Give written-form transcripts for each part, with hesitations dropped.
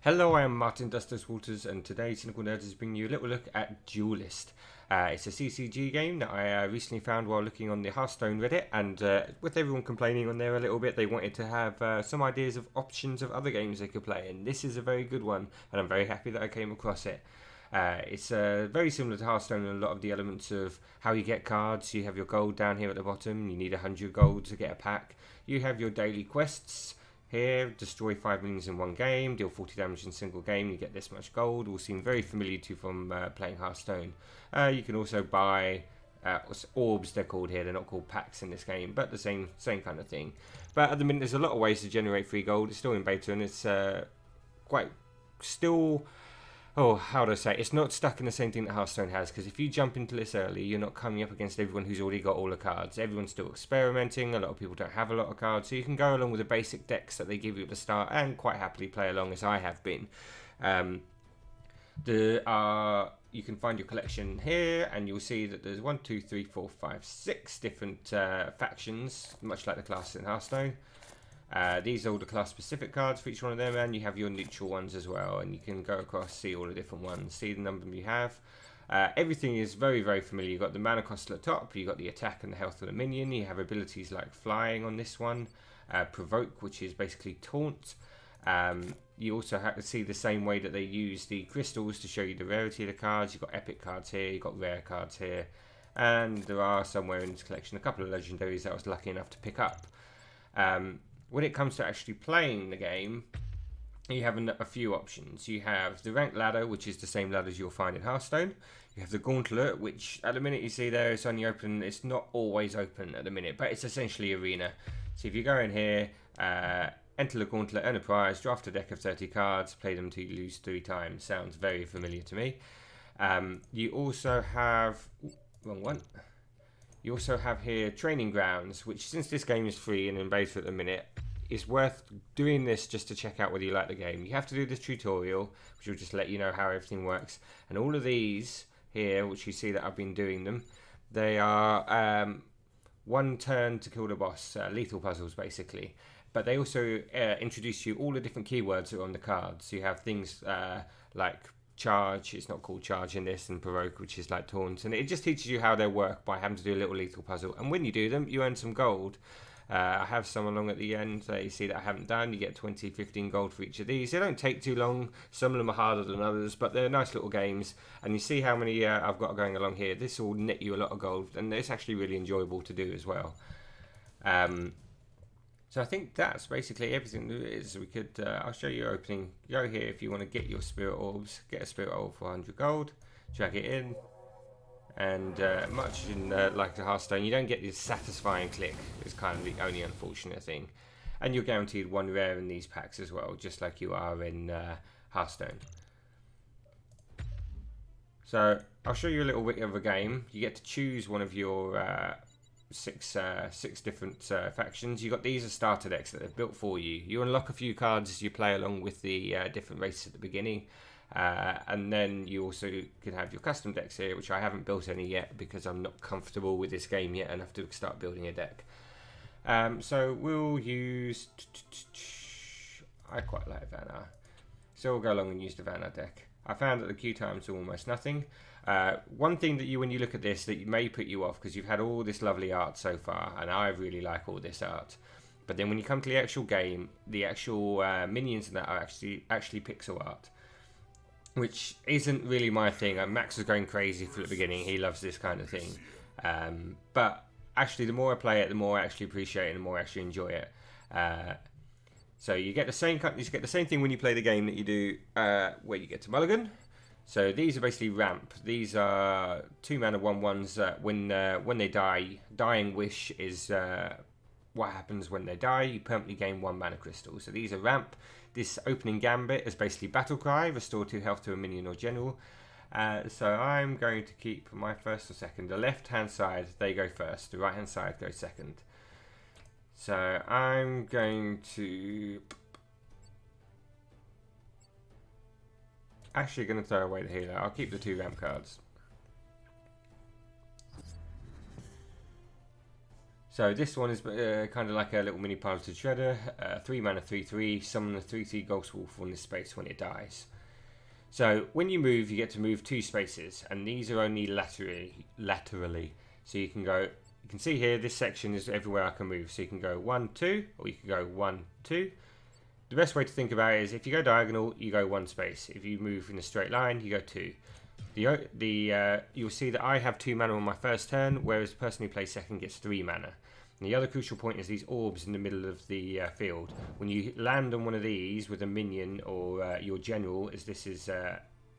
Hello, I am Martin Dustos Walters, and today Cynical Nerds is bringing you a little look at Duelyst. It's a CCG game that I recently found while looking on the Hearthstone Reddit, and with everyone complaining on there a little bit, they wanted to have some ideas of options of other games they could play, and this is a very good one, and I'm very happy that I came across it. It's very similar to Hearthstone in a lot of the elements of how you get cards. You have your gold down here at the bottom, you need 100 gold to get a pack. You have your daily quests. Here, destroy 5 minions in one game, deal 40 damage in a single game, you get this much gold. All seem very familiar to you from playing Hearthstone. You can also buy orbs, they're called here. They're not called packs in this game, but the same kind of thing. But at the minute, there's a lot of ways to generate free gold. It's still in beta, and it's quite still... Oh, how do I say? It's not stuck in the same thing that Hearthstone has, because if you jump into this early, you're not coming up against everyone who's already got all the cards. Everyone's still experimenting. A lot of people don't have a lot of cards, so you can go along with the basic decks that they give you at the start and quite happily play along, as I have been. You can find your collection here, and you'll see that there's 1, 2, 3, 4, 5, 6 different factions, much like the classes in Hearthstone. These are all the class-specific cards for each one of them, and you have your neutral ones as well, and you can go across, see all the different ones, see the number you have. Everything is very, very familiar. You've got the mana cost at the top, you've got the attack and the health of the minion, you have abilities like flying on this one, provoke, which is basically taunt. You also have to see the same way that they use the crystals to show you the rarity of the cards. You've got epic cards here, you've got rare cards here, and there are somewhere in this collection a couple of legendaries that I was lucky enough to pick up. When it comes to actually playing the game, you have a few options. You have the ranked ladder, which is the same ladder as you'll find in Hearthstone. You have the gauntlet, which at the minute you see there, it's only open. It's not always open at the minute, but it's essentially arena. So if you go in here, enter the gauntlet, earn a prize, draft a deck of 30 cards, play them till you lose 3 times. Sounds very familiar to me. You also have... wrong one. You also have here Training Grounds, which since this game is free and in beta at the minute, it's worth doing this just to check out whether you like the game. You have to do this tutorial, which will just let you know how everything works. And all of these here, which you see that I've been doing them, they are one turn to kill the boss, lethal puzzles basically. But they also introduce you all the different keywords that are on the cards. So you have things like charge, it's not called charge in this, and provoke, which is like taunt, and it just teaches you how they work by having to do a little lethal puzzle, and when you do them you earn some gold. I have some along at the end that you see that I haven't done. You get 20, 15 gold for each of these. They don't take too long, some of them are harder than others, but they're nice little games, and you see how many I've got going along here. This will net you a lot of gold, and it's actually really enjoyable to do as well. So I think that's basically everything there is. We could, I'll show you opening. Go here if you want to get your spirit orbs. Get a spirit orb for 100 gold. Drag it in. And much in like the Hearthstone, you don't get this satisfying click. It's kind of the only unfortunate thing. And you're guaranteed 1 rare in these packs as well, just like you are in Hearthstone. So I'll show you a little bit of a game. You get to choose one of your... six different factions. You got these as starter decks that they've built for you. You unlock a few cards as you play along with the different races at the beginning, and then you also can have your custom decks here, which I haven't built any yet because I'm not comfortable with this game yet and have to start building a deck. So we'll use... I quite like Vanna, so we'll go along and use the Vanna deck. I found that the queue times are almost nothing. One thing that when you look at this, that may put you off, because you've had all this lovely art so far, and I really like all this art. But then when you come to the actual game, the actual minions in that are actually pixel art, which isn't really my thing. Max was going crazy for the beginning. He loves this kind of thing. But actually, the more I play it, the more I actually appreciate it, and the more I actually enjoy it. So you get the same thing when you play the game that you do where you get to Mulligan. So these are basically ramp. These are 2 mana 1/1s. When they die, Dying Wish is what happens when they die. You permanently gain 1 mana crystal. So these are ramp. This opening gambit is basically battle cry. Restore 2 health to a minion or general. So I'm going to keep my first or second. The left hand side, they go first. The right hand side goes second. So I'm going to... actually going to throw away the healer. I'll keep the 2 ramp cards. So So this one is kind of like a little mini piloted shredder. 3 mana, 3/3. Summon the 3/3 Ghost Wolf on this space when it dies. So when you move, you get to move 2 spaces, and these are only laterally. So you can go. You can see here this section is everywhere I can move. So you can go 1, 2, or you can go 1, 2. The best way to think about it is if you go diagonal, you go 1 space. If you move in a straight line, you go 2. You'll see that I have 2 mana on my first turn, whereas the person who plays second gets 3 mana. And the other crucial point is these orbs in the middle of the field. When you land on one of these with a minion or your general, as this is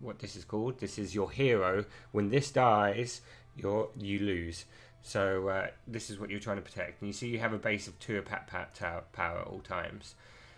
what this is called, this is your hero. When this dies, you lose. So this is what you're trying to protect. And you see you have a base of 2 attack power at all times.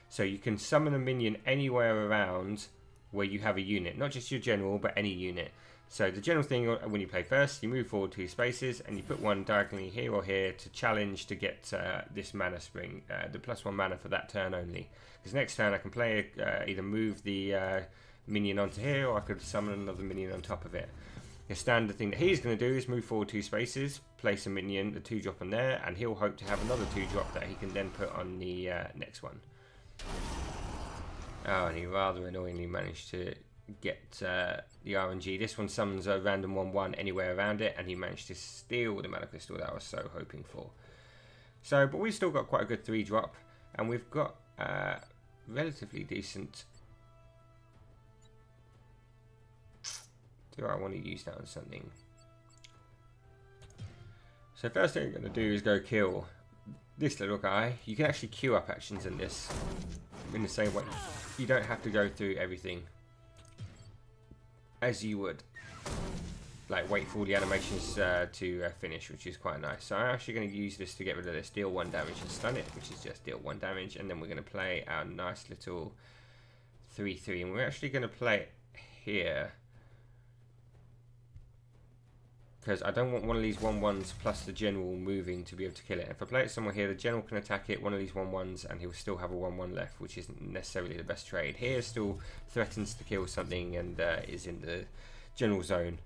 So you can summon a minion anywhere around where you have a unit, not just your general, but any unit. So the general thing when you play first, you move forward 2 spaces and you put one diagonally here or here to challenge to get this mana spring, the +1 mana for that turn only. Because next turn I can play either move the minion onto here, or I could summon another minion on top of it. The standard thing that he's going to do is move forward 2 spaces, place a minion, the 2-drop on there, and he'll hope to have another 2-drop that he can then put on the next one. Oh, and he rather annoyingly managed to get the RNG. This one summons a random 1/1 anywhere around it, and he managed to steal the mana crystal that I was so hoping for. So, but we've still got quite a good 3-drop, and we've got relatively decent. Do I want to use that on something? So first thing I'm going to do is go kill this little guy. You can actually queue up actions in this in the same way. You don't have to go through everything as you would, like wait for all the animations to finish, which is quite nice. So I'm actually going to use this to get rid of this, deal 1 damage and stun it, which is just deal 1 damage, and then we're going to play our nice little 3/3, and we're actually going to play it here because I don't want one of these 1/1s plus the general moving to be able to kill it. If I play it somewhere here, the general can attack it, one of these 1/1s, and he'll still have a 1/1 left, which isn't necessarily the best trade. Here still threatens to kill something and is in the general zone.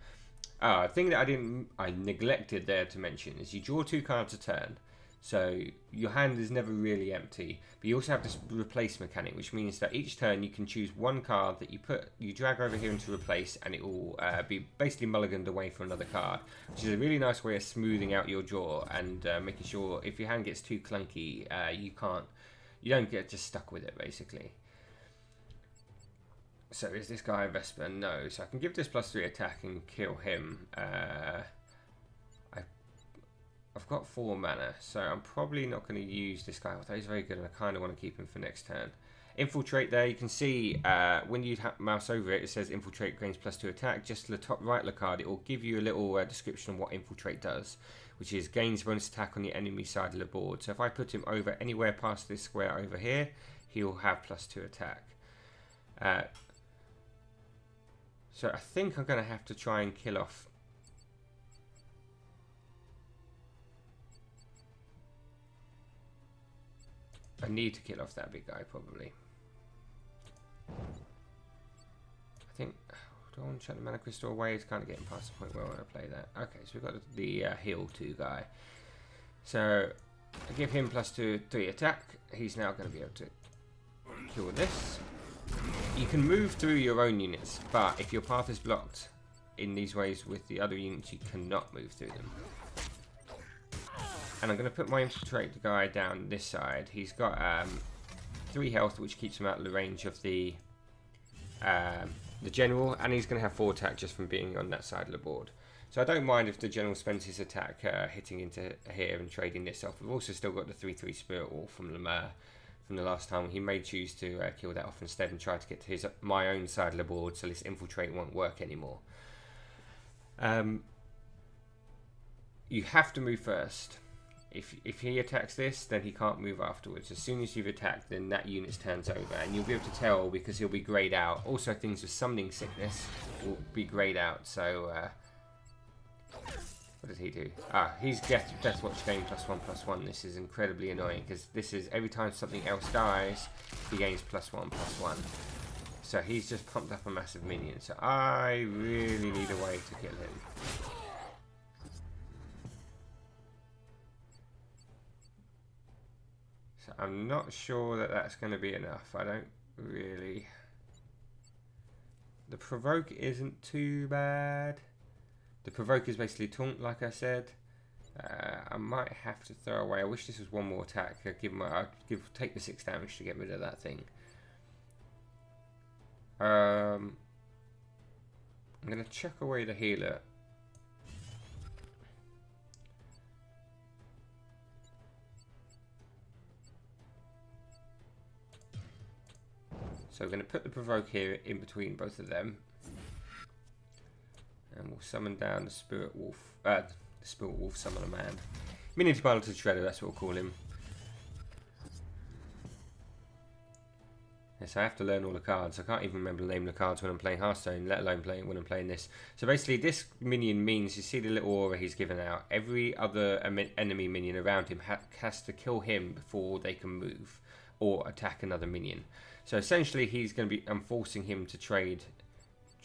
A thing that I neglected there to mention is you draw 2 cards a turn. So your hand is never really empty, but you also have this replace mechanic, which means that each turn you can choose 1 card that you drag over here into replace, and it will be basically mulliganed away for another card, which is a really nice way of smoothing out your draw and making sure if your hand gets too clunky, you don't get just stuck with it basically. So is this guy a Vesper? No. So I can give this +3 attack and kill him. I've got 4 mana, so I'm probably not going to use this guy, although he's very good and I kind of want to keep him for next turn. Infiltrate there, you can see when you mouse over it, it says Infiltrate gains +2 attack. Just to the top right of the card, it will give you a little description of what Infiltrate does, which is gains bonus attack on the enemy side of the board. So if I put him over anywhere past this square over here, he'll have +2 attack. So I think I'm going to have to try and kill off. I need to kill off that big guy, probably. I think. Do I want to chuck the mana crystal away? It's kind of getting past the point where I want to play that. Okay, so we've got the heal 2 guy. So I give him +3 attack. He's now going to be able to kill this. You can move through your own units, but if your path is blocked in these ways with the other units, you cannot move through them. And I'm going to put my Infiltrate guy down this side. He's got 3 health, which keeps him out of the range of the general, and he's going to have 4 attack just from being on that side of the board. So I don't mind if the general spends his attack hitting into here and trading this off. We've also still got the 3/3 Spirit Wolf from the last time. He may choose to kill that off instead and try to get to my own side of the board, so this Infiltrate won't work anymore. You have to move first. If he attacks this, then he can't move afterwards. As soon as you've attacked, then that unit's turns over, and you'll be able to tell because he'll be greyed out. Also, things with summoning sickness will be greyed out. So, what did he do? He's Deathwatch gain +1/+1. This is incredibly annoying because this is every time something else dies, he gains +1/+1. So he's just pumped up a massive minion. So I really need a way to kill him. I'm not sure that that's going to be enough. I don't really... The provoke isn't too bad. The provoke is basically taunt, like I said. I might have to throw away. I wish this was one more attack. I'd take the 6 damage to get rid of that thing. I'm going to chuck away the healer. So we're going to put the provoke here in between both of them. And we'll summon down the spirit wolf. The spirit wolf summon a man. Miniature piloted shredder, that's what we'll call him. Yes, I have to learn all the cards. I can't even remember the name of the cards when I'm playing Hearthstone, let alone when I'm playing this. So basically this minion means, you see the little aura he's given out, every other enemy minion around him has to kill him before they can move or attack another minion. So essentially he's going to be, I'm forcing him to trade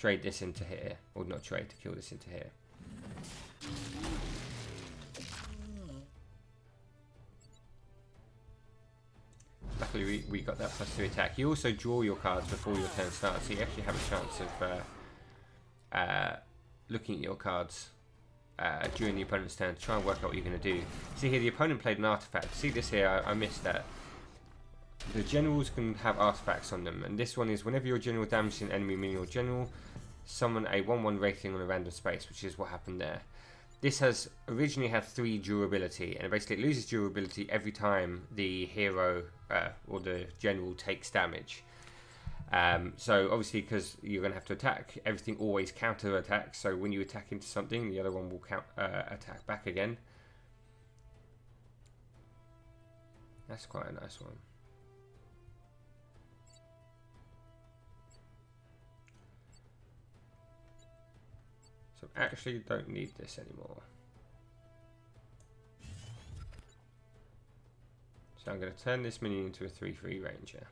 this into here, or not trade, to kill this into here. Luckily we got that +3 attack. You also draw your cards before your turn starts, so you actually have a chance of looking at your cards during the opponent's turn to try and work out what you're going to do. See here, the opponent played an artifact. See this here, I missed that. The generals can have artifacts on them, and this one is whenever your general damages an enemy minion or general, summon a 1/1 rating on a random space, which is what happened there. This has originally had 3 durability, and basically it loses durability every time the hero or the general takes damage. So obviously, because you're going to have to attack, everything always counter attacks. So when you attack into something, the other one will attack back again. That's quite a nice one. So I actually don't need this anymore. So I'm going to turn this minion into a 3/3 ranger.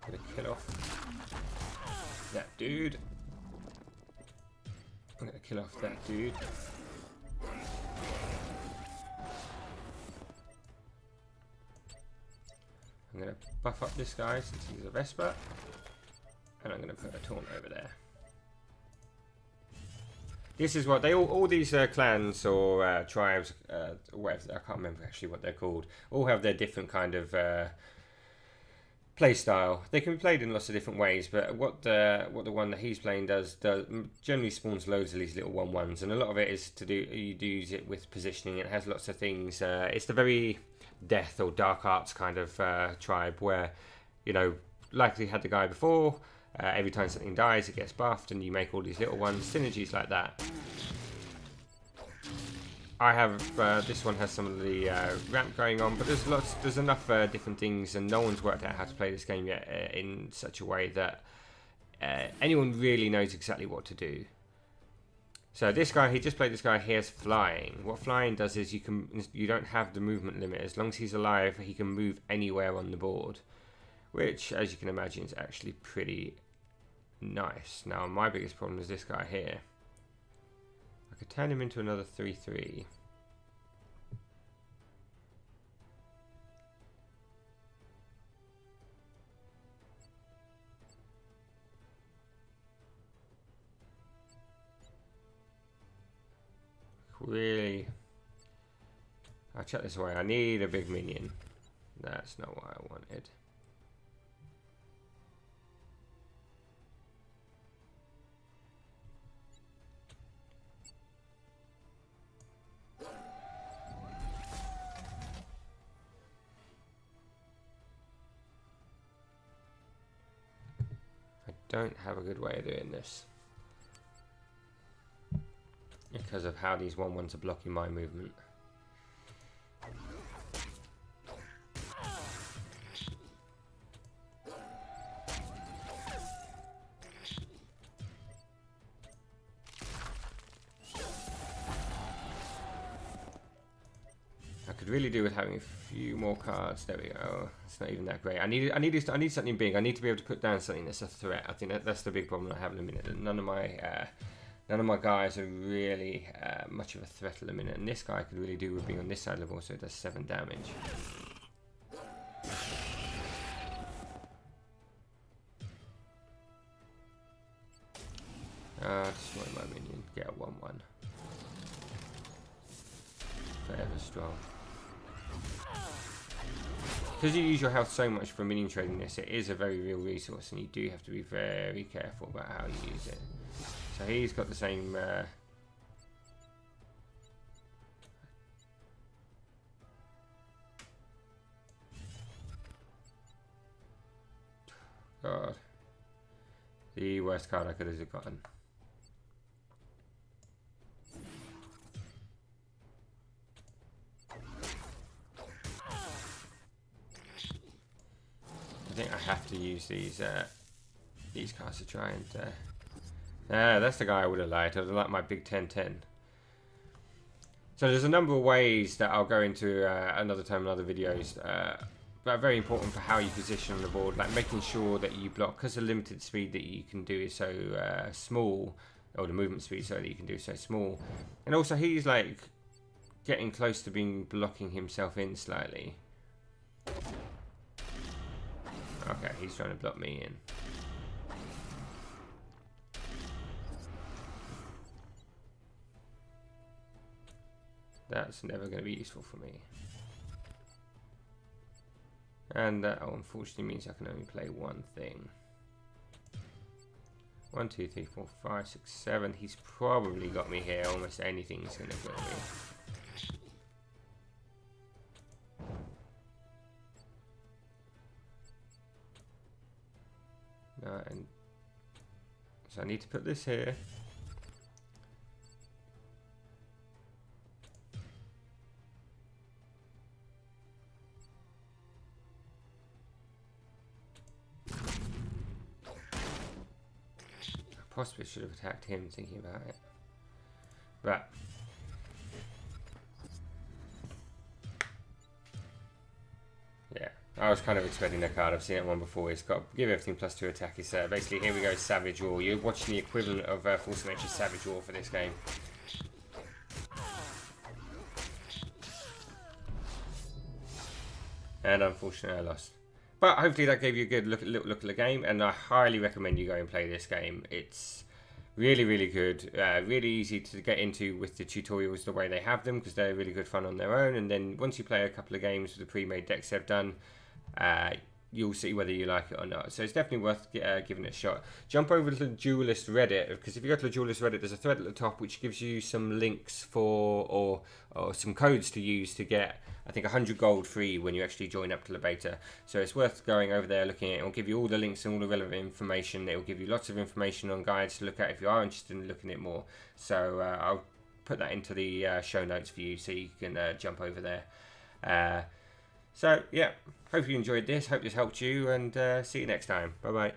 I'm going to kill off that dude. I'm going to kill off that dude. I'm going to buff up this guy since he's a Vesper. And I'm going to put a taunt over there. This is what they all these clans or tribes, whatever, I can't remember actually what they're called, all have their different kind of play style. They can be played in lots of different ways, but what the one that he's playing does generally spawns loads of these little 1/1s, and a lot of it is to do, you do use it with positioning. It has lots of things. It's the very death or dark arts kind of tribe where, you know, like we had the guy before, every time something dies it gets buffed and you make all these little ones, synergies like that. I have this one has some of the ramp going on, but there's enough different things, and no one's worked out how to play this game yet in such a way that anyone really knows exactly what to do. So this guy, he just played this guy. He has flying. What flying does is you don't have the movement limit. As long as he's alive, he can move anywhere on the board, which, as you can imagine, is actually pretty nice. Now my biggest problem is this guy here. I could turn him into another 3/3. Really? I'll chuck this away. I need a big minion. That's not what I wanted. Don't have a good way of doing this because of how these 1/1s are blocking my movement. I could could really do with having a few more cards. There we go. It's not even that great. I need something big. I need to be able to put down something that's a threat. I think that's the big problem I have at the minute. None of my guys are really much of a threat at the minute. And this guy could really do with being on this side of the board, so it does 7 damage. Destroy my minion. Get a 1/1. Forever strong. Because you use your health so much for minion trading this, it is a very real resource, and you do have to be very careful about how you use it. So he's got the same. God, the worst card I could have gotten. I think I have to use these cards to try and. That's the guy I would have liked. I would have liked my big 10-10. So there's a number of ways that I'll go into another time in other videos that are very important for how you position on the board, like making sure that you block, because the limited speed that you can do is so small, or the movement speed so that you can do so small. And also he's like getting close to being blocking himself in slightly. Okay, he's trying to block me in. That's never going to be useful for me. And that, unfortunately, means I can only play one thing. 1, 2, 3, 4, 5, 6, 7. He's probably got me here. Almost anything's going to get me. And so I need to put this here. I possibly should have attacked him, thinking about it. But yeah, I was kind of expecting that card. I've seen that one before. It's got give everything +2 attack. It's basically, here we go, Savage War. You're watching the equivalent of Force of Nature's Savage War for this game. And unfortunately I lost. But hopefully that gave you a good look at the game, and I highly recommend you go and play this game. It's really, really good, really easy to get into with the tutorials the way they have them, because they're really good fun on their own. And then once you play a couple of games with the pre-made decks they've done, you'll see whether you like it or not. So it's definitely worth giving it a shot. Jump over to the Duelyst Reddit, because if you go to the Duelyst Reddit, there's a thread at the top which gives you some links for or some codes to use to get, I think, 100 gold free when you actually join up to the beta. So it's worth going over there, looking at it. It'll give you all the links and all the relevant information. It'll give you lots of information on guides to look at if you are interested in looking at it more. So I'll put that into the show notes for you, so you can jump over there. So yeah, hope you enjoyed this. Hope this helped you, and see you next time. Bye bye.